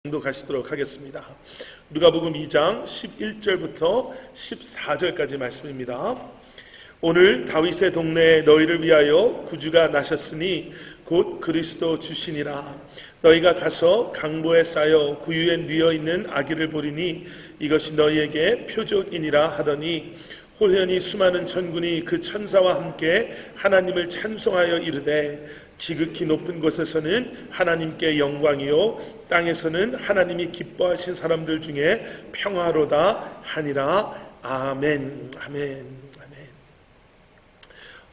가시도록 하겠습니다. 누가복음 2장 11절부터 14절까지 말씀입니다. 오늘 다윗의 동네에 너희를 위하여 구주가 나셨으니 곧 그리스도 주시니라. 너희가 가서 강보에 쌓여 구유에 뉘어 있는 아기를 보리니 이것이 너희에게 표적이니라 하더니 홀연히 수많은 천군이 그 천사와 함께 하나님을 찬송하여 이르되 지극히 높은 곳에서는 하나님께 영광이요 땅에서는 하나님이 기뻐하신 사람들 중에 평화로다 하니라. 아멘. 아멘.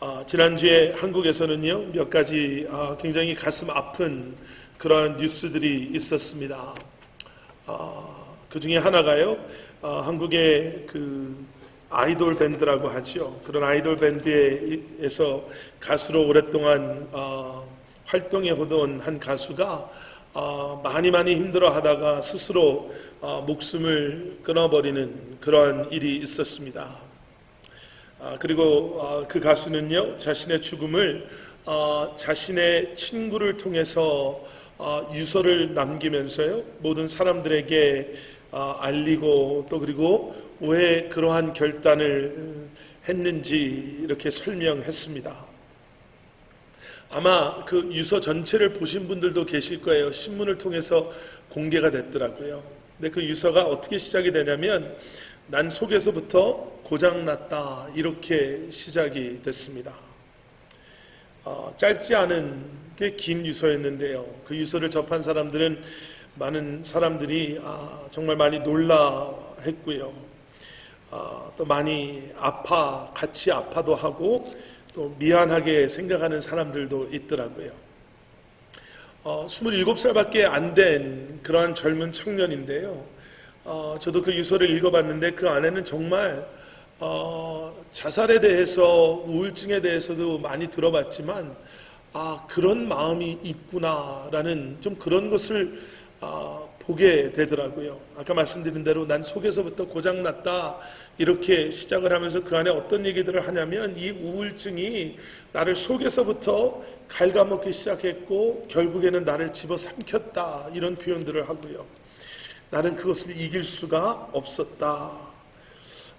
아멘. 지난주에 한국에서는요 몇 가지 굉장히 가슴 아픈 그러한 뉴스들이 있었습니다. 그 중에 하나가요 한국의 아이돌 밴드라고 하죠. 그런 아이돌 밴드에서 가수로 오랫동안 활동해 오던 한 가수가 많이 힘들어 하다가 스스로 목숨을 끊어버리는 그러한 일이 있었습니다. 그리고 그 가수는요 자신의 죽음을 자신의 친구를 통해서 유서를 남기면서요 모든 사람들에게 알리고 또 그리고 왜 그러한 결단을 했는지 이렇게 설명했습니다. 아마 그 유서 전체를 보신 분들도 계실 거예요. 신문을 통해서 공개가 됐더라고요. 근데 그 유서가 어떻게 시작이 되냐면 난 속에서부터 고장났다 이렇게 시작이 됐습니다. 짧지 않은 게 긴 유서였는데요. 그 유서를 접한 사람들은 많은 사람들이 정말 많이 놀라했고요. 또 많이 같이 아파도 하고 또 미안하게 생각하는 사람들도 있더라고요. 27살밖에 안 된 그러한 젊은 청년인데요. 저도 그 유서를 읽어봤는데 그 안에는 정말 자살에 대해서 우울증에 대해서도 많이 들어봤지만 그런 마음이 있구나라는 좀 그런 것을 보게 되더라고요. 아까 말씀드린 대로 난 속에서부터 고장났다 이렇게 시작을 하면서 그 안에 어떤 얘기들을 하냐면 이 우울증이 나를 속에서부터 갉아먹기 시작했고 결국에는 나를 집어삼켰다 이런 표현들을 하고요. 나는 그것을 이길 수가 없었다.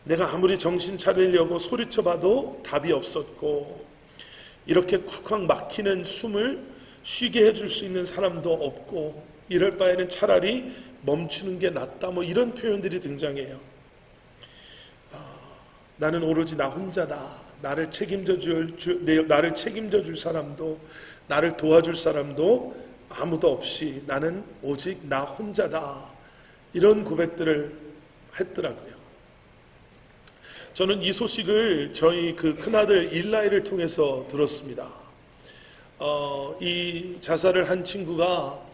내가 아무리 정신 차리려고 소리쳐봐도 답이 없었고 이렇게 콱콱 막히는 숨을 쉬게 해줄 수 있는 사람도 없고 이럴 바에는 차라리 멈추는 게 낫다 이런 표현들이 등장해요. 나는 오로지 나 혼자다. 나를 책임져 줄 사람도 나를 도와줄 사람도 아무도 없이 나는 오직 나 혼자다. 이런 고백들을 했더라고요. 저는 이 소식을 저희 그 큰아들 일라이를 통해서 들었습니다. 이 자살을 한 친구가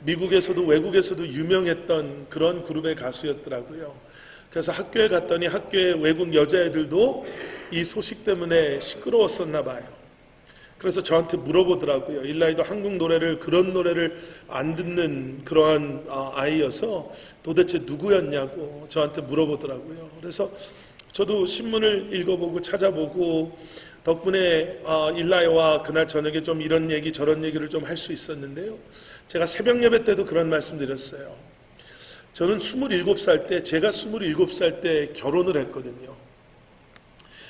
미국에서도 외국에서도 유명했던 그런 그룹의 가수였더라고요. 그래서 학교에 갔더니 학교의 외국 여자애들도 이 소식 때문에 시끄러웠었나 봐요. 그래서 저한테 물어보더라고요. 일라이도 한국 노래를 그런 노래를 안 듣는 그러한 아이여서 도대체 누구였냐고 저한테 물어보더라고요. 그래서 저도 신문을 읽어보고 찾아보고 덕분에 일라이와 그날 저녁에 좀 이런 얘기 저런 얘기를 좀 할 수 있었는데요. 제가 새벽 예배 때도 그런 말씀 드렸어요. 저는 제가 27살 때 결혼을 했거든요.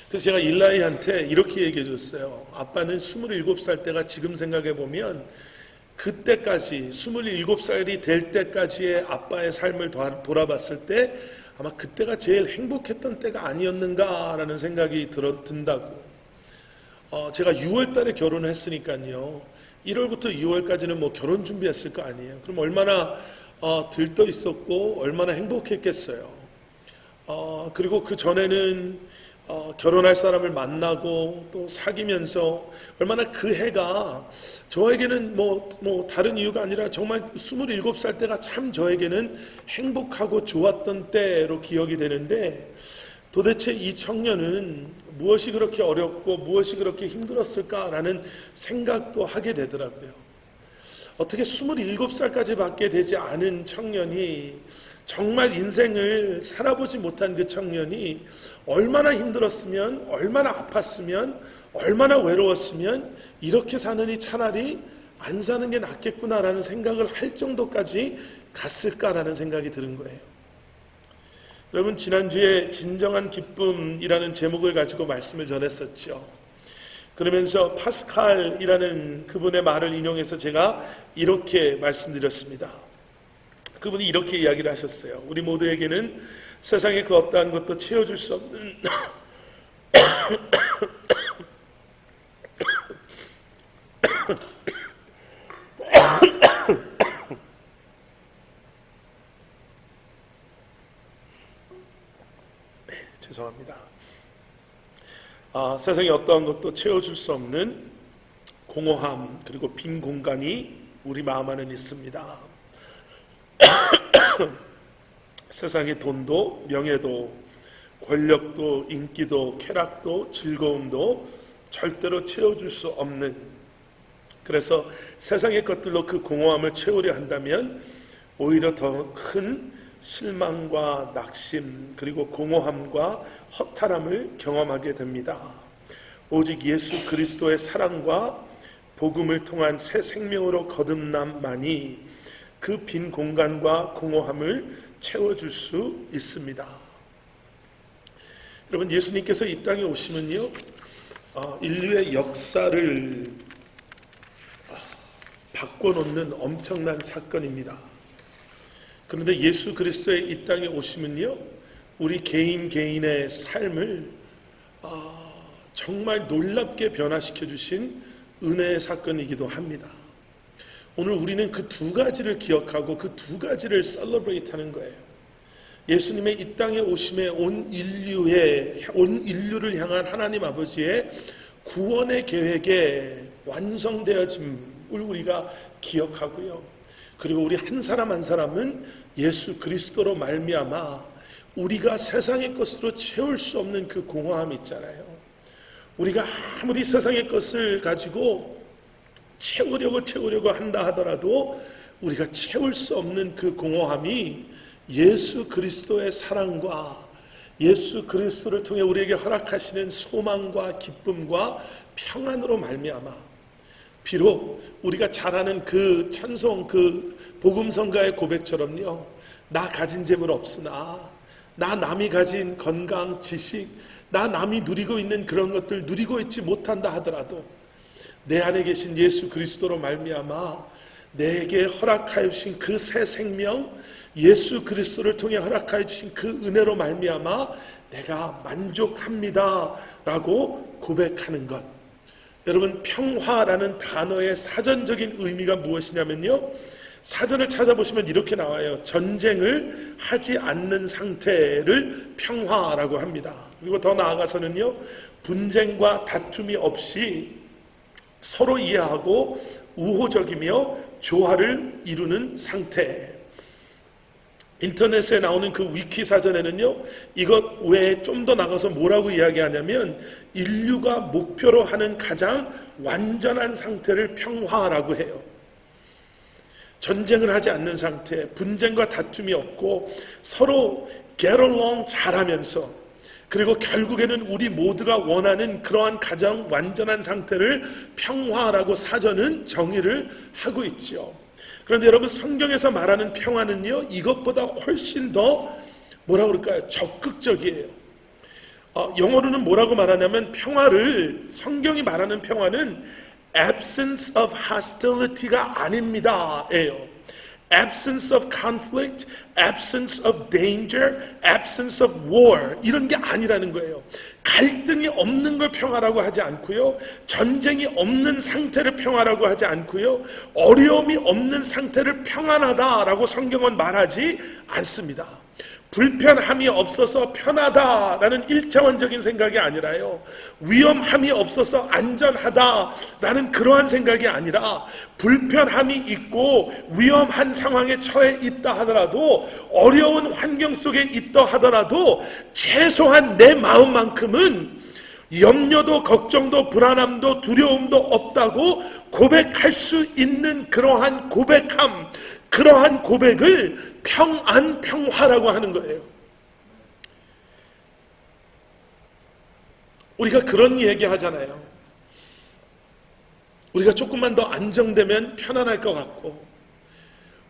그래서 제가 일라이한테 이렇게 얘기해 줬어요. 아빠는 27살 때가 지금 생각해 보면 그때까지 27살이 될 때까지의 아빠의 삶을 돌아봤을 때 아마 그때가 제일 행복했던 때가 아니었는가라는 생각이 든다고. 제가 6월 달에 결혼을 했으니까요. 1월부터 6월까지는 결혼 준비했을 거 아니에요. 그럼 얼마나 들떠 있었고 얼마나 행복했겠어요. 그리고 그 전에는 결혼할 사람을 만나고 또 사귀면서 얼마나 그 해가 저에게는 다른 이유가 아니라 정말 27살 때가 참 저에게는 행복하고 좋았던 때로 기억이 되는데 도대체 이 청년은 무엇이 그렇게 어렵고 무엇이 그렇게 힘들었을까라는 생각도 하게 되더라고요. 어떻게 27살까지 밖에 되지 않은 청년이 정말 인생을 살아보지 못한 그 청년이 얼마나 힘들었으면 얼마나 아팠으면 얼마나 외로웠으면 이렇게 사느니 차라리 안 사는 게 낫겠구나라는 생각을 할 정도까지 갔을까라는 생각이 드는 거예요. 여러분, 지난주에 진정한 기쁨이라는 제목을 가지고 말씀을 전했었죠. 그러면서 파스칼이라는 그분의 말을 인용해서 제가 이렇게 말씀드렸습니다. 그분이 이렇게 이야기를 하셨어요. 우리 모두에게는 세상에 그 어떠한 것도 채워줄 수 없는 죄송합니다. 세상에 어떠한 것도 채워줄 수 없는 공허함, 그리고 빈 공간이 우리 마음 안에 있습니다. 세상의 돈도 명예도 권력도 인기도 쾌락도 즐거움도 절대로 채워줄 수 없는, 그래서 세상의 것들로 그 공허함을 채우려 한다면 오히려 더 큰 실망과 낙심 그리고 공허함과 허탈함을 경험하게 됩니다. 오직 예수 그리스도의 사랑과 복음을 통한 새 생명으로 거듭남만이 그 빈 공간과 공허함을 채워줄 수 있습니다. 여러분, 예수님께서 이 땅에 오시면요, 인류의 역사를 바꿔놓는 엄청난 사건입니다. 그런데 예수 그리스도의 이 땅에 오시면요, 우리 개인의 삶을 정말 놀랍게 변화시켜 주신 은혜의 사건이기도 합니다. 오늘 우리는 그 두 가지를 기억하고 그 두 가지를 셀러브레이트 하는 거예요. 예수님의 이 땅에 오심에 온 인류를 향한 하나님 아버지의 구원의 계획의 완성되어짐을 우리가 기억하고요. 그리고 우리 한 사람 한 사람은 예수 그리스도로 말미암아 우리가 세상의 것으로 채울 수 없는 그 공허함이 있잖아요. 우리가 아무리 세상의 것을 가지고 채우려고 한다 하더라도 우리가 채울 수 없는 그 공허함이 예수 그리스도의 사랑과 예수 그리스도를 통해 우리에게 허락하시는 소망과 기쁨과 평안으로 말미암아, 비록 우리가 잘 아는 그 찬송, 그 복음성가의 고백처럼요, 나 가진 재물 없으나, 나 남이 가진 건강, 지식, 나 남이 누리고 있는 그런 것들 누리고 있지 못한다 하더라도 내 안에 계신 예수 그리스도로 말미암아 내게 허락하여 주신 그 새 생명, 예수 그리스도를 통해 허락하여 주신 그 은혜로 말미암아 내가 만족합니다 라고 고백하는 것. 여러분, 평화라는 단어의 사전적인 의미가 무엇이냐면요, 사전을 찾아보시면 이렇게 나와요. 전쟁을 하지 않는 상태를 평화라고 합니다. 그리고 더 나아가서는요, 분쟁과 다툼이 없이 서로 이해하고 우호적이며 조화를 이루는 상태. 인터넷에 나오는 그 위키 사전에는요, 이것 외에 좀 더 나가서 뭐라고 이야기하냐면 인류가 목표로 하는 가장 완전한 상태를 평화라고 해요. 전쟁을 하지 않는 상태, 분쟁과 다툼이 없고 서로 get along 잘하면서, 그리고 결국에는 우리 모두가 원하는 그러한 가장 완전한 상태를 평화라고 사전은 정의를 하고 있죠. 그런데 여러분, 성경에서 말하는 평화는요, 이것보다 훨씬 더 뭐라고 그럴까요? 적극적이에요. 영어로는 뭐라고 말하냐면 평화를, 성경이 말하는 평화는 absence of hostility가 아닙니다 예요. absence of conflict, absence of danger, absence of war, 이런 게 아니라는 거예요. 갈등이 없는 걸 평화라고 하지 않고요, 전쟁이 없는 상태를 평화라고 하지 않고요, 어려움이 없는 상태를 평안하다라고 성경은 말하지 않습니다. 불편함이 없어서 편하다라는 1차원적인 생각이 아니라요, 위험함이 없어서 안전하다라는 그러한 생각이 아니라, 불편함이 있고 위험한 상황에 처해 있다 하더라도, 어려운 환경 속에 있다 하더라도 최소한 내 마음만큼은 염려도 걱정도 불안함도 두려움도 없다고 고백할 수 있는 그러한 고백함, 그러한 고백을 평화라고 하는 거예요. 우리가 그런 얘기 하잖아요. 우리가 조금만 더 안정되면 편안할 것 같고,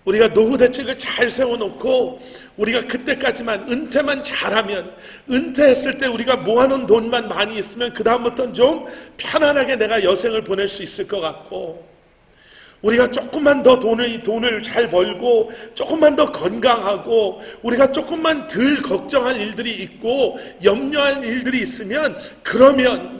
우리가 노후 대책을 잘 세워놓고 우리가 그때까지만 은퇴만 잘하면, 은퇴했을 때 우리가 모아놓은 돈만 많이 있으면 그 다음부터는 좀 편안하게 내가 여생을 보낼 수 있을 것 같고, 우리가 조금만 더 돈을 잘 벌고 조금만 더 건강하고 우리가 조금만 덜 걱정할 일들이 있고 염려할 일들이 있으면,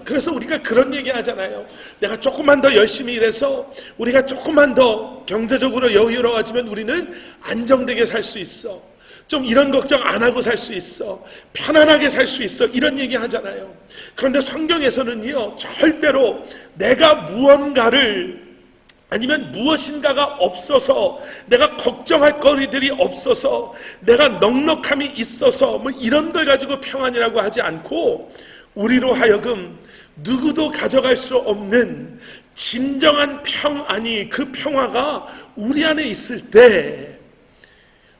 그래서 우리가 그런 얘기 하잖아요. 내가 조금만 더 열심히 일해서 우리가 조금만 더 경제적으로 여유로워지면 우리는 안정되게 살 수 있어, 좀 이런 걱정 안 하고 살 수 있어, 편안하게 살 수 있어, 이런 얘기 하잖아요. 그런데 성경에서는요, 절대로 내가 무언가를, 아니면 무엇인가가 없어서, 내가 걱정할 거리들이 없어서, 내가 넉넉함이 있어서 뭐 이런 걸 가지고 평안이라고 하지 않고, 우리로 하여금 누구도 가져갈 수 없는 진정한 평안이, 그 평화가 우리 안에 있을 때,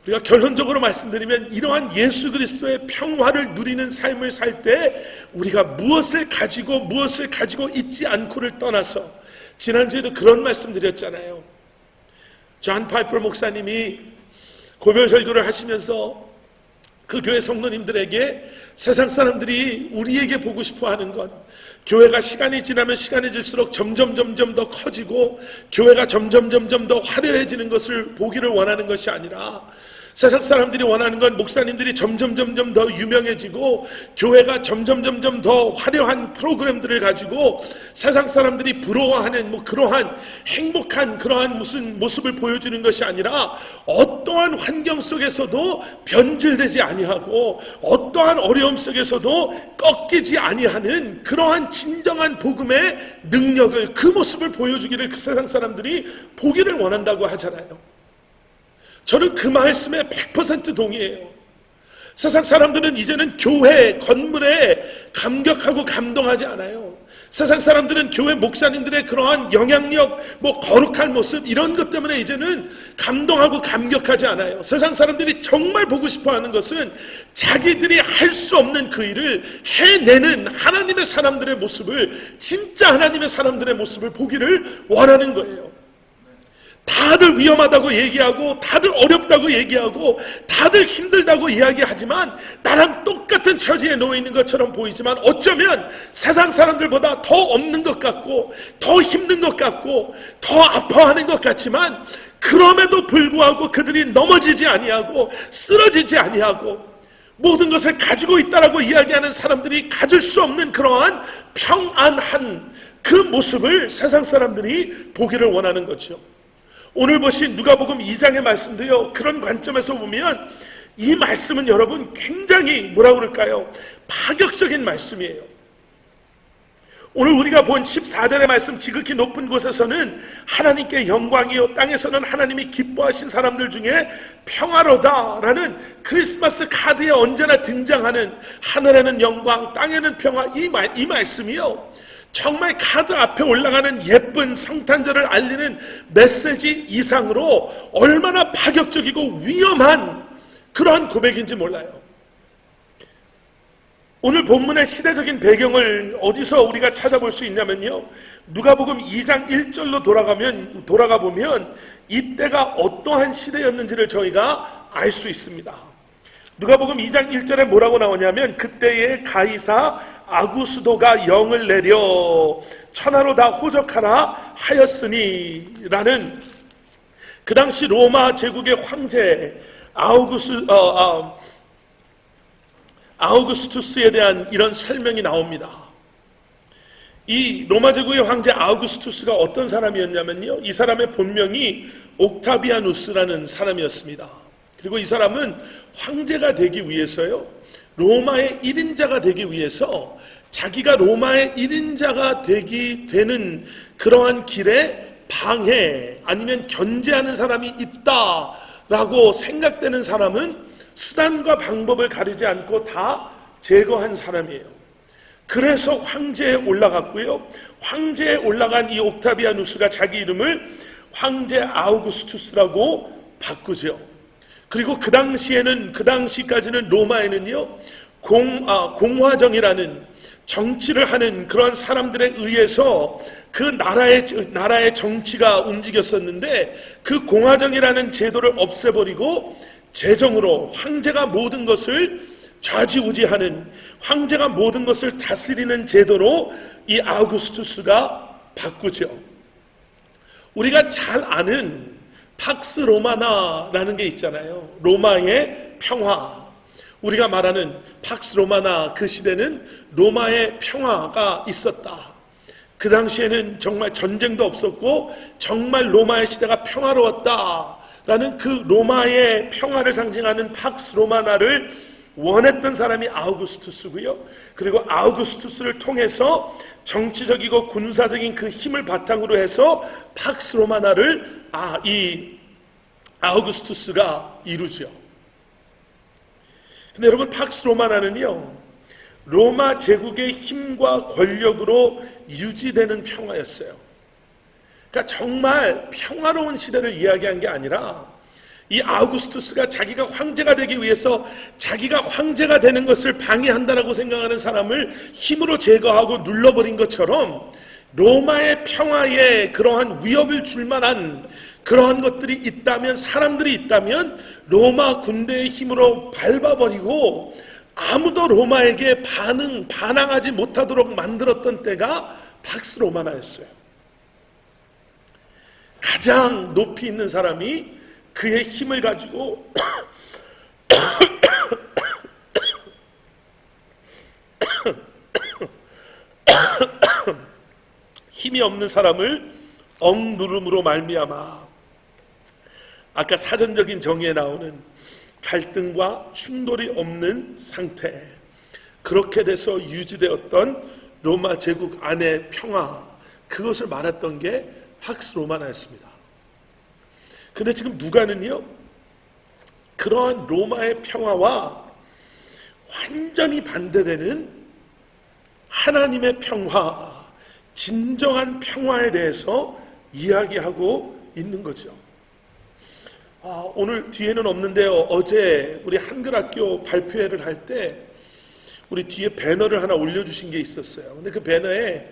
우리가 결론적으로 말씀드리면 이러한 예수 그리스도의 평화를 누리는 삶을 살 때 우리가 무엇을 가지고 있지 않고를 떠나서, 지난주에도 그런 말씀 드렸잖아요. 존 파이퍼 목사님이 고별 설교를 하시면서 그 교회 성도님들에게 세상 사람들이 우리에게 보고 싶어 하는 것, 교회가 시간이 지나면 시간이 질수록 점점 더 커지고 교회가 점점 더 화려해지는 것을 보기를 원하는 것이 아니라, 세상 사람들이 원하는 건 목사님들이 점점 더 유명해지고 교회가 점점 더 화려한 프로그램들을 가지고 세상 사람들이 부러워하는 그러한 행복한 그러한 무슨 모습을 보여주는 것이 아니라, 어떠한 환경 속에서도 변질되지 아니하고 어떠한 어려움 속에서도 꺾이지 아니하는 그러한 진정한 복음의 능력을, 그 모습을 보여주기를 그 세상 사람들이 보기를 원한다고 하잖아요. 저는 그 말씀에 100% 동의해요. 세상 사람들은 이제는 교회 건물에 감격하고 감동하지 않아요. 세상 사람들은 교회 목사님들의 그러한 영향력, 거룩한 모습, 이런 것 때문에 이제는 감동하고 감격하지 않아요. 세상 사람들이 정말 보고 싶어 하는 것은 자기들이 할 수 없는 그 일을 해내는 하나님의 사람들의 모습을, 진짜 하나님의 사람들의 모습을 보기를 원하는 거예요. 다들 위험하다고 얘기하고 다들 어렵다고 얘기하고 다들 힘들다고 이야기하지만, 나랑 똑같은 처지에 놓여 있는 것처럼 보이지만 어쩌면 세상 사람들보다 더 없는 것 같고 더 힘든 것 같고 더 아파하는 것 같지만, 그럼에도 불구하고 그들이 넘어지지 아니하고 쓰러지지 아니하고 모든 것을 가지고 있다라고 이야기하는 사람들이 가질 수 없는 그러한 평안한 그 모습을 세상 사람들이 보기를 원하는 거죠. 오늘 보신 누가복음 2장의 말씀도요, 그런 관점에서 보면 이 말씀은 여러분 굉장히 뭐라고 그럴까요? 파격적인 말씀이에요. 오늘 우리가 본 14절의 말씀, 지극히 높은 곳에서는 하나님께 영광이요 땅에서는 하나님이 기뻐하신 사람들 중에 평화로다라는 크리스마스 카드에 언제나 등장하는 하늘에는 영광 땅에는 평화, 이 말씀이요, 정말 카드 앞에 올라가는 예쁜 성탄절을 알리는 메시지 이상으로 얼마나 파격적이고 위험한 그러한 고백인지 몰라요. 오늘 본문의 시대적인 배경을 어디서 우리가 찾아볼 수 있냐면요, 누가복음 2장 1절로 돌아가 보면 이때가 어떠한 시대였는지를 저희가 알 수 있습니다. 누가복음 2장 1절에 뭐라고 나오냐면, 그때에 가이사 아구스도가 영을 내려 천하로 다 호적하라 하였으니 라는, 그 당시 로마 제국의 황제 아우구스투스에 대한 이런 설명이 나옵니다. 이 로마 제국의 황제 아우구스투스가 어떤 사람이었냐면요, 이 사람의 본명이 옥타비아누스라는 사람이었습니다. 그리고 이 사람은 황제가 되기 위해서요, 로마의 1인자가 되기 위해서 자기가 로마의 1인자가 되는 그러한 길에 방해 아니면 견제하는 사람이 있다라고 생각되는 사람은 수단과 방법을 가리지 않고 다 제거한 사람이에요. 그래서 황제에 올라갔고요, 황제에 올라간 이 옥타비아누스가 자기 이름을 황제 아우구스투스라고 바꾸죠. 그리고 그 당시까지는 로마에는요, 공화정이라는 정치를 하는 그런 사람들에 의해서 그 나라의 정치가 움직였었는데, 그 공화정이라는 제도를 없애버리고 제정으로 황제가 모든 것을 좌지우지하는, 황제가 모든 것을 다스리는 제도로 이 아우구스투스가 바꾸죠. 우리가 잘 아는 팍스 로마나라는 게 있잖아요. 로마의 평화. 우리가 말하는 팍스 로마나, 그 시대는 로마의 평화가 있었다. 그 당시에는 정말 전쟁도 없었고 정말 로마의 시대가 평화로웠다라는 그 로마의 평화를 상징하는 팍스 로마나를 원했던 사람이 아우구스투스고요. 그리고 아우구스투스를 통해서 정치적이고 군사적인 그 힘을 바탕으로 해서 팍스 로마나를 이 아우구스투스가 이루죠. 근데 여러분, 팍스 로마나는요, 로마 제국의 힘과 권력으로 유지되는 평화였어요. 그러니까 정말 평화로운 시대를 이야기한 게 아니라, 이 아우구스투스가 자기가 황제가 되기 위해서 자기가 황제가 되는 것을 방해한다라고 생각하는 사람을 힘으로 제거하고 눌러버린 것처럼, 로마의 평화에 그러한 위협을 줄 만한 그러한 것들이 있다면, 사람들이 있다면 로마 군대의 힘으로 밟아버리고 아무도 로마에게 반항하지 못하도록 만들었던 때가 팍스 로마나였어요. 가장 높이 있는 사람이 그의 힘을 가지고 힘이 없는 사람을 억누름으로 말미암아, 아까 사전적인 정의에 나오는 갈등과 충돌이 없는 상태, 그렇게 돼서 유지되었던 로마 제국 안의 평화, 그것을 말했던 게 팍스 로마나였습니다. 근데 지금 누가는요, 그러한 로마의 평화와 완전히 반대되는 하나님의 평화, 진정한 평화에 대해서 이야기하고 있는 거죠. 오늘 뒤에는 없는데요, 어제 우리 한글학교 발표회를 할 때 우리 뒤에 배너를 하나 올려주신 게 있었어요. 근데 그 배너에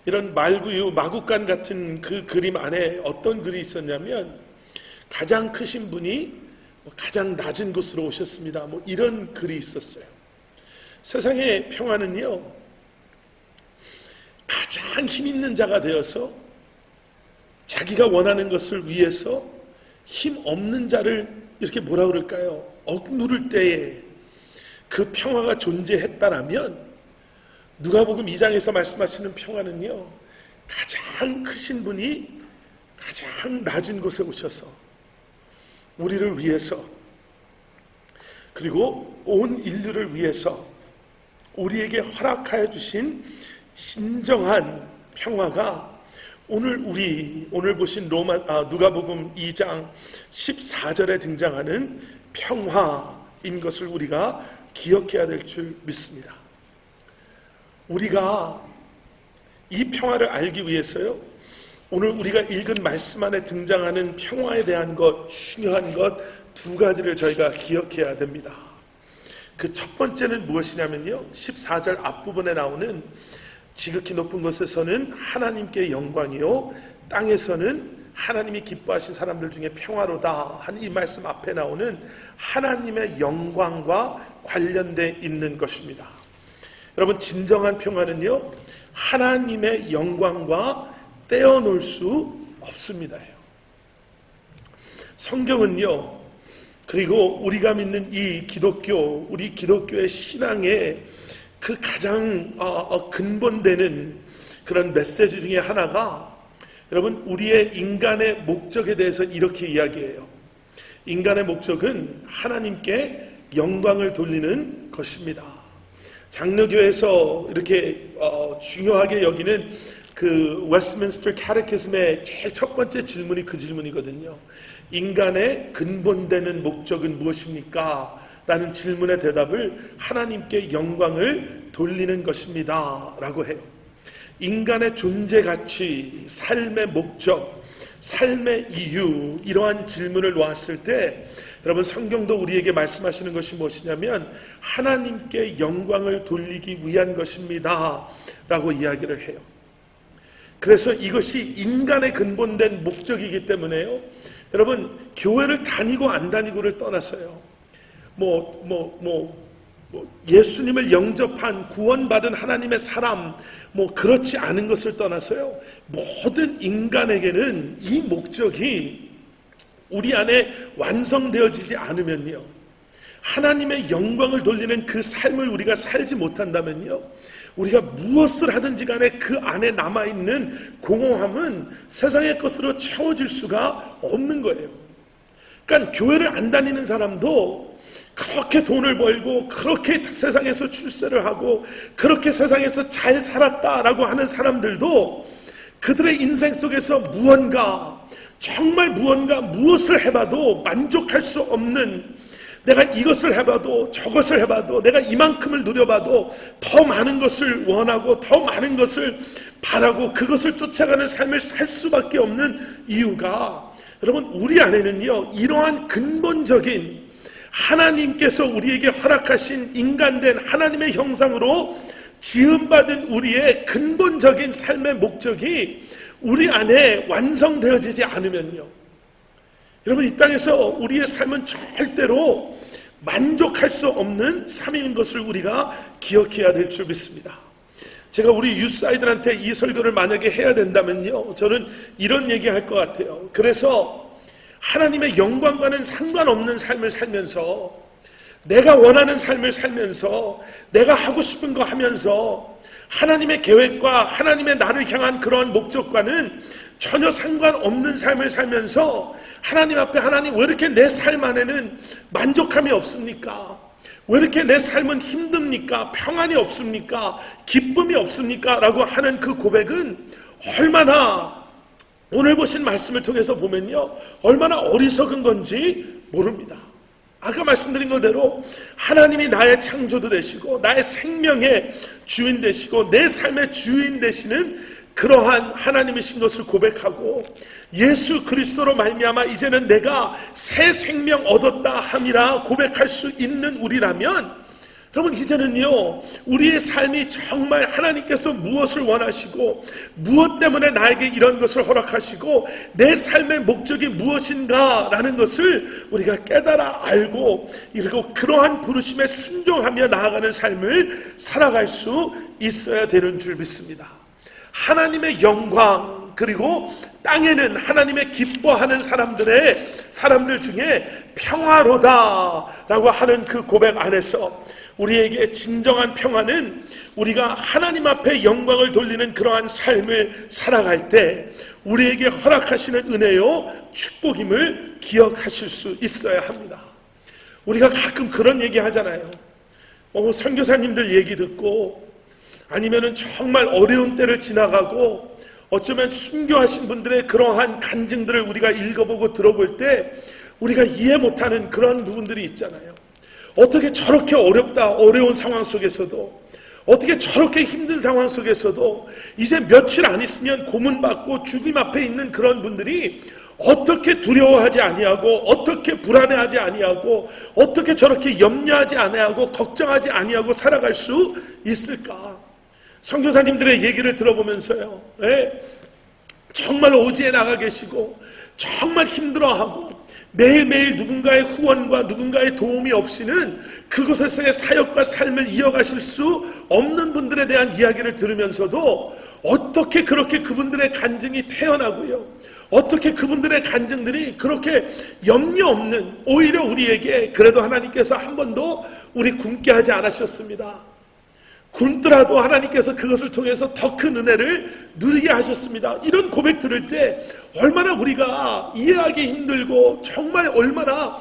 이런 말구유, 마구간 같은 그 그림 안에 어떤 글이 있었냐면, 가장 크신 분이 가장 낮은 곳으로 오셨습니다, 이런 글이 있었어요. 세상의 평화는요, 가장 힘 있는 자가 되어서 자기가 원하는 것을 위해서 힘 없는 자를 이렇게 뭐라 그럴까요? 억누를 때에 그 평화가 존재했다라면, 누가복음 2장에서 말씀하시는 평화는요, 가장 크신 분이 가장 낮은 곳에 오셔서 우리를 위해서, 그리고 온 인류를 위해서 우리에게 허락하여 주신 진정한 평화가 오늘 보신 누가복음 2장 14절에 등장하는 평화인 것을 우리가 기억해야 될 줄 믿습니다. 우리가 이 평화를 알기 위해서요, 오늘 우리가 읽은 말씀 안에 등장하는 평화에 대한 것, 중요한 것 두 가지를 저희가 기억해야 됩니다. 그 첫 번째는 무엇이냐면요, 14절 앞부분에 나오는 지극히 높은 곳에서는 하나님께 영광이요, 땅에서는 하나님이 기뻐하신 사람들 중에 평화로다 하는 이 말씀 앞에 나오는 하나님의 영광과 관련돼 있는 것입니다. 여러분, 진정한 평화는요, 하나님의 영광과 떼어놓을 수 없습니다. 성경은요, 그리고 우리가 믿는 우리 기독교의 신앙의 그 가장 근본되는 그런 메시지 중에 하나가, 여러분, 우리의 인간의 목적에 대해서 이렇게 이야기해요. 인간의 목적은 하나님께 영광을 돌리는 것입니다. 장로교에서 이렇게 중요하게 여기는 그 웨스트민스터 캐테키즘의 제일 첫 번째 질문이 그 질문이거든요. 인간의 근본되는 목적은 무엇입니까? 라는 질문의 대답을 하나님께 영광을 돌리는 것입니다 라고 해요. 인간의 존재 가치, 삶의 목적, 삶의 이유, 이러한 질문을 놓았을 때 여러분 성경도 우리에게 말씀하시는 것이 무엇이냐면 하나님께 영광을 돌리기 위한 것입니다 라고 이야기를 해요. 그래서 이것이 인간의 근본된 목적이기 때문에요, 여러분 교회를 다니고 안 다니고를 떠나서요, 예수님을 영접한 구원받은 하나님의 사람, 그렇지 않은 것을 떠나서요, 모든 인간에게는 이 목적이 우리 안에 완성되어지지 않으면요, 하나님의 영광을 돌리는 그 삶을 우리가 살지 못한다면요, 우리가 무엇을 하든지 간에 그 안에 남아있는 공허함은 세상의 것으로 채워질 수가 없는 거예요. 그러니까 교회를 안 다니는 사람도 그렇게 돈을 벌고 그렇게 세상에서 출세를 하고 그렇게 세상에서 잘 살았다라고 하는 사람들도 그들의 인생 속에서 무엇을 해봐도 만족할 수 없는, 내가 이것을 해봐도 저것을 해봐도 내가 이만큼을 누려봐도 더 많은 것을 원하고 더 많은 것을 바라고 그것을 쫓아가는 삶을 살 수밖에 없는 이유가, 여러분 우리 안에는요, 이러한 근본적인 하나님께서 우리에게 허락하신 인간된 하나님의 형상으로 지음받은 우리의 근본적인 삶의 목적이 우리 안에 완성되어지지 않으면요, 여러분 이 땅에서 우리의 삶은 절대로 만족할 수 없는 삶인 것을 우리가 기억해야 될 줄 믿습니다. 제가 우리 유스 아이들한테 이 설교를 만약에 해야 된다면요, 저는 이런 얘기할 것 같아요. 그래서 하나님의 영광과는 상관없는 삶을 살면서, 내가 원하는 삶을 살면서, 내가 하고 싶은 거 하면서 하나님의 계획과 하나님의 나를 향한 그런 목적과는 전혀 상관없는 삶을 살면서 하나님 앞에, 하나님 왜 이렇게 내 삶 안에는 만족함이 없습니까? 왜 이렇게 내 삶은 힘듭니까? 평안이 없습니까? 기쁨이 없습니까? 라고 하는 그 고백은 얼마나, 오늘 보신 말씀을 통해서 보면요, 얼마나 어리석은 건지 모릅니다. 아까 말씀드린 것대로 하나님이 나의 창조도 되시고 나의 생명의 주인 되시고 내 삶의 주인 되시는 그러한 하나님이신 것을 고백하고 예수 그리스도로 말미암아 이제는 내가 새 생명 얻었다 함이라 고백할 수 있는 우리라면, 여러분 이제는요, 우리의 삶이 정말 하나님께서 무엇을 원하시고 무엇 때문에 나에게 이런 것을 허락하시고 내 삶의 목적이 무엇인가 라는 것을 우리가 깨달아 알고, 그리고 그러한 부르심에 순종하며 나아가는 삶을 살아갈 수 있어야 되는 줄 믿습니다. 하나님의 영광, 그리고 땅에는 하나님의 기뻐하는 사람들 중에 평화로다라고 하는 그 고백 안에서 우리에게 진정한 평화는 우리가 하나님 앞에 영광을 돌리는 그러한 삶을 살아갈 때 우리에게 허락하시는 은혜요 축복임을 기억하실 수 있어야 합니다. 우리가 가끔 그런 얘기 하잖아요. 선교사님들 얘기 듣고, 아니면은 정말 어려운 때를 지나가고 어쩌면 순교하신 분들의 그러한 간증들을 우리가 읽어보고 들어볼 때 우리가 이해 못하는 그런 부분들이 있잖아요. 어떻게 저렇게 어려운 상황 속에서도, 어떻게 저렇게 힘든 상황 속에서도 이제 며칠 안 있으면 고문받고 죽음 앞에 있는 그런 분들이 어떻게 두려워하지 아니하고, 어떻게 불안해하지 아니하고, 어떻게 저렇게 염려하지 아니하고 걱정하지 아니하고 살아갈 수 있을까? 선교사님들의 얘기를 들어보면서요, 정말 오지에 나가 계시고 정말 힘들어하고 매일매일 누군가의 후원과 누군가의 도움이 없이는 그곳에서의 사역과 삶을 이어가실 수 없는 분들에 대한 이야기를 들으면서도 어떻게 그렇게 그분들의 간증이 태어나고요, 어떻게 그분들의 간증들이 그렇게 염려 없는, 오히려 우리에게 그래도 하나님께서 한 번도 우리 굶게 하지 않으셨습니다. 굶더라도 하나님께서 그것을 통해서 더 큰 은혜를 누리게 하셨습니다. 이런 고백 들을 때 얼마나 우리가 이해하기 힘들고 정말 얼마나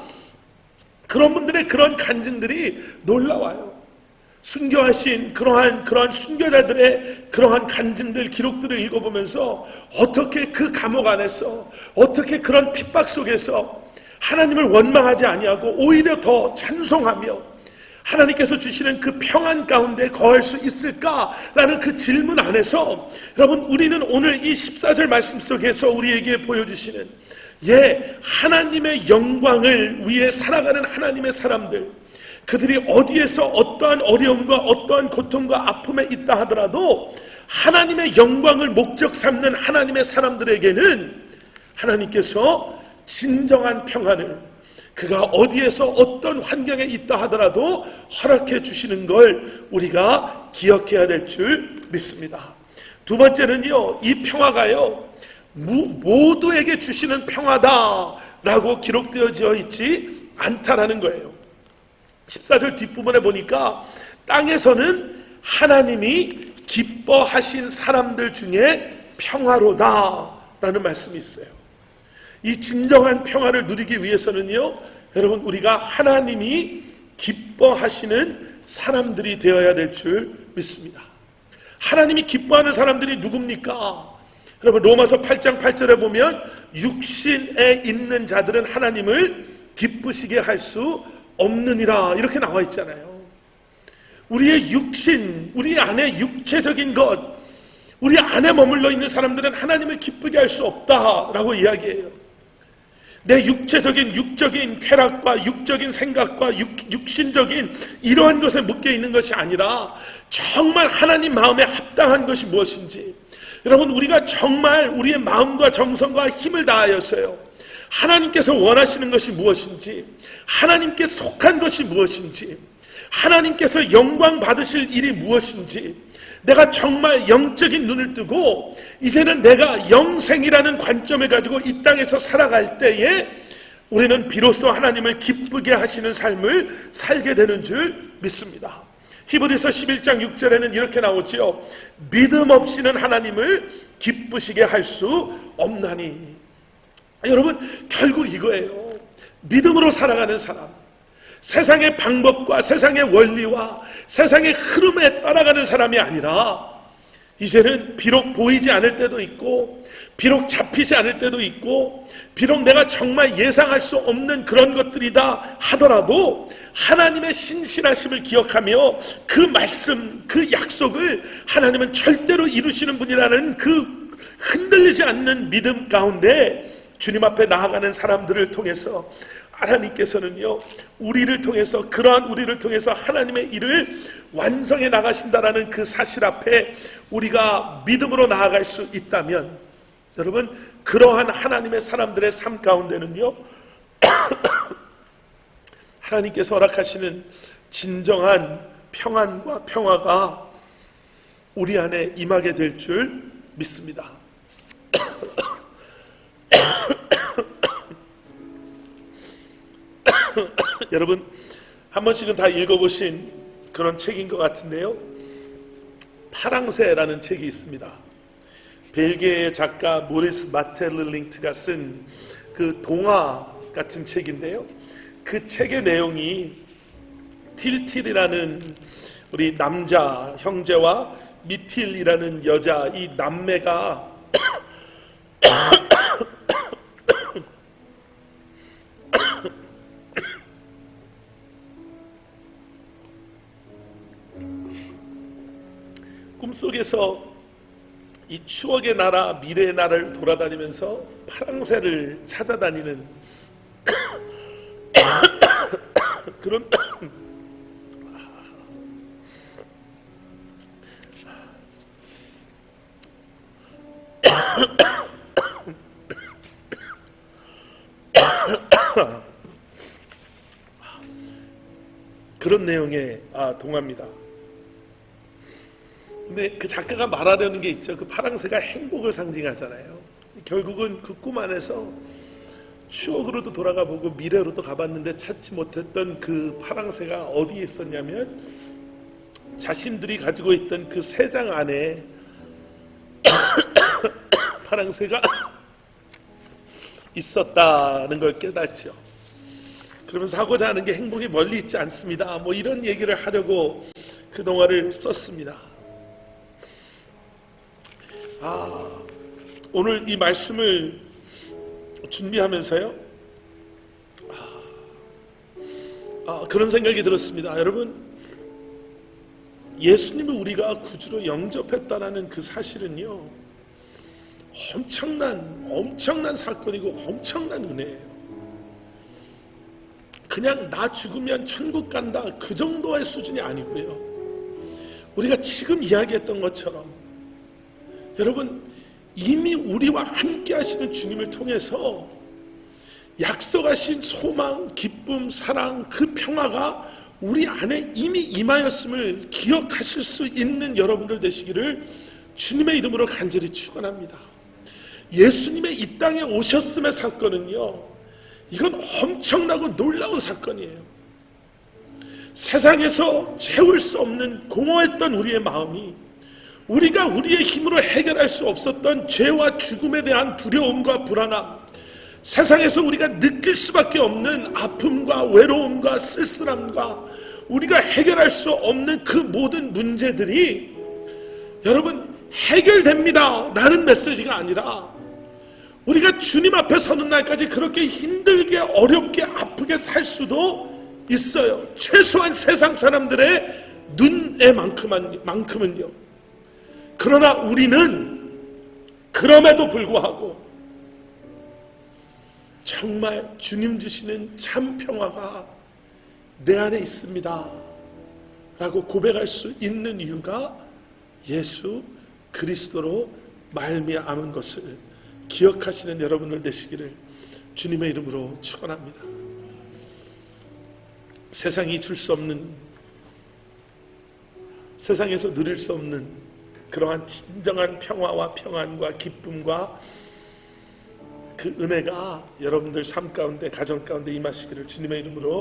그런 분들의 그런 간증들이 놀라워요. 순교하신 그러한 순교자들의 그러한 간증들, 기록들을 읽어보면서 어떻게 그 감옥 안에서, 어떻게 그런 핍박 속에서 하나님을 원망하지 아니하고 오히려 더 찬송하며 하나님께서 주시는 그 평안 가운데 거할 수 있을까라는 그 질문 안에서 여러분, 우리는 오늘 이 14절 말씀 속에서 우리에게 보여주시는 하나님의 영광을 위해 살아가는 하나님의 사람들, 그들이 어디에서 어떠한 어려움과 어떠한 고통과 아픔에 있다 하더라도 하나님의 영광을 목적 삼는 하나님의 사람들에게는 하나님께서 진정한 평안을, 그가 어디에서 어떤 환경에 있다 하더라도 허락해 주시는 걸 우리가 기억해야 될 줄 믿습니다. 두 번째는요, 이 평화가요 모두에게 주시는 평화다라고 기록되어져 있지 않다라는 거예요. 14절 뒷부분에 보니까 땅에서는 하나님이 기뻐하신 사람들 중에 평화로다라는 말씀이 있어요. 이 진정한 평화를 누리기 위해서는요, 여러분, 우리가 하나님이 기뻐하시는 사람들이 되어야 될 줄 믿습니다. 하나님이 기뻐하는 사람들이 누굽니까? 여러분, 로마서 8장 8절에 보면 육신에 있는 자들은 하나님을 기쁘시게 할 수 없느니라 이렇게 나와 있잖아요. 우리의 육신, 우리 안에 육체적인 것, 우리 안에 머물러 있는 사람들은 하나님을 기쁘게 할 수 없다라고 이야기해요. 내 육적인 쾌락과 육적인 생각과 육신적인 이러한 것에 묶여 있는 것이 아니라 정말 하나님 마음에 합당한 것이 무엇인지, 여러분, 우리가 정말 우리의 마음과 정성과 힘을 다하여서요, 하나님께서 원하시는 것이 무엇인지, 하나님께 속한 것이 무엇인지, 하나님께서 영광 받으실 일이 무엇인지, 내가 정말 영적인 눈을 뜨고 이제는 내가 영생이라는 관점을 가지고 이 땅에서 살아갈 때에 우리는 비로소 하나님을 기쁘게 하시는 삶을 살게 되는 줄 믿습니다. 히브리서 11장 6절에는 이렇게 나오지요. 믿음 없이는 하나님을 기쁘시게 할 수 없나니. 여러분, 결국 이거예요. 믿음으로 살아가는 사람, 세상의 방법과 세상의 원리와 세상의 흐름에 따라가는 사람이 아니라 이제는 비록 보이지 않을 때도 있고, 비록 잡히지 않을 때도 있고, 비록 내가 정말 예상할 수 없는 그런 것들이다 하더라도 하나님의 신실하심을 기억하며 그 말씀, 그 약속을 하나님은 절대로 이루시는 분이라는 그 흔들리지 않는 믿음 가운데 주님 앞에 나아가는 사람들을 통해서 하나님께서는요, 우리를 통해서, 그러한 우리를 통해서 하나님의 일을 완성해 나가신다라는 그 사실 앞에 우리가 믿음으로 나아갈 수 있다면, 여러분, 그러한 하나님의 사람들의 삶 가운데는요 하나님께서 허락하시는 진정한 평안과 평화가 우리 안에 임하게 될 줄 믿습니다. 여러분, 한 번씩은 다 읽어보신 그런 책인 것 같은데요, 파랑새라는 책이 있습니다. 벨기에의 작가 모리스 마텔르링트가 쓴 그 동화 같은 책인데요, 그 책의 내용이 틸틸이라는 우리 남자 형제와 미틸이라는 여자, 이 남매가 꿈속에서 이 추억의 나라, 미래의 나라를 돌아다니면서 파랑새를 찾아다니는 그런 그런 내용의 동화입니다. 근데 그 작가가 말하려는 게 있죠. 그 파랑새가 행복을 상징하잖아요. 결국은 그 꿈 안에서 추억으로도 돌아가 보고 미래로도 가봤는데 찾지 못했던 그 파랑새가 어디에 있었냐면 자신들이 가지고 있던 그 새장 안에 파랑새가 있었다는 걸 깨닫죠. 그러면서 하고자 하는 게 행복이 멀리 있지 않습니다. 뭐 이런 얘기를 하려고 그 동화를 썼습니다. 오늘 이 말씀을 준비하면서요, 그런 생각이 들었습니다. 여러분, 예수님을 우리가 구주로 영접했다라는 그 사실은요, 엄청난 사건이고 엄청난 은혜예요. 그냥 나 죽으면 천국 간다 그 정도의 수준이 아니고요. 우리가 지금 이야기했던 것처럼 여러분, 이미 우리와 함께 하시는 주님을 통해서 약속하신 소망, 기쁨, 사랑, 그 평화가 우리 안에 이미 임하였음을 기억하실 수 있는 여러분들 되시기를 주님의 이름으로 간절히 축원합니다. 예수님의 이 땅에 오셨음의 사건은요, 이건 엄청나고 놀라운 사건이에요. 세상에서 채울 수 없는 공허했던 우리의 마음이, 우리가 우리의 힘으로 해결할 수 없었던 죄와 죽음에 대한 두려움과 불안함, 세상에서 우리가 느낄 수밖에 없는 아픔과 외로움과 쓸쓸함과 우리가 해결할 수 없는 그 모든 문제들이 여러분 해결됩니다 라는 메시지가 아니라, 우리가 주님 앞에 서는 날까지 그렇게 힘들게 어렵게 아프게 살 수도 있어요. 최소한 세상 사람들의 눈에만큼은요. 그러나 우리는 그럼에도 불구하고 정말 주님 주시는 참 평화가 내 안에 있습니다 라고 고백할 수 있는 이유가 예수 그리스도로 말미암은 것을 기억하시는 여러분들 되시기를 주님의 이름으로 축원합니다. 세상이 줄 수 없는, 세상에서 누릴 수 없는 그러한 진정한 평화와 평안과 기쁨과 그 은혜가 여러분들 삶 가운데, 가정 가운데 임하시기를 주님의 이름으로